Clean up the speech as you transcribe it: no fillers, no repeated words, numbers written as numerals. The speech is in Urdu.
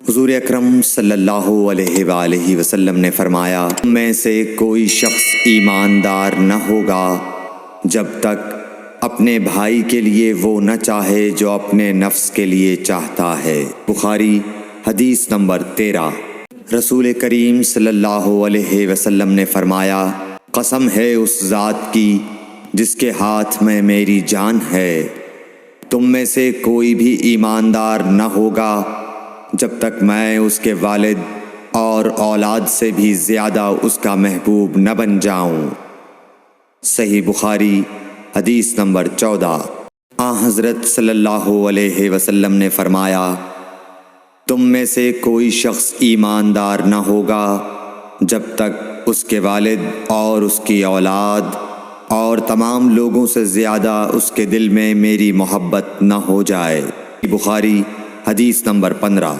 حضور اکرم صلی اللہ علیہ وآلہ وسلم نے فرمایا، تم میں سے کوئی شخص ایماندار نہ ہوگا جب تک اپنے بھائی کے لیے وہ نہ چاہے جو اپنے نفس کے لیے چاہتا ہے۔ بخاری حدیث نمبر 13۔ رسول کریم صلی اللہ علیہ وسلم نے فرمایا، قسم ہے اس ذات کی جس کے ہاتھ میں میری جان ہے، تم میں سے کوئی بھی ایماندار نہ ہوگا جب تک میں اس کے والد اور اولاد سے بھی زیادہ اس کا محبوب نہ بن جاؤں۔ صحیح بخاری حدیث نمبر 14۔ حضرت صلی اللہ علیہ وسلم نے فرمایا، تم میں سے کوئی شخص ایماندار نہ ہوگا جب تک اس کے والد اور اس کی اولاد اور تمام لوگوں سے زیادہ اس کے دل میں میری محبت نہ ہو جائے۔ بخاری حدیث نمبر 15۔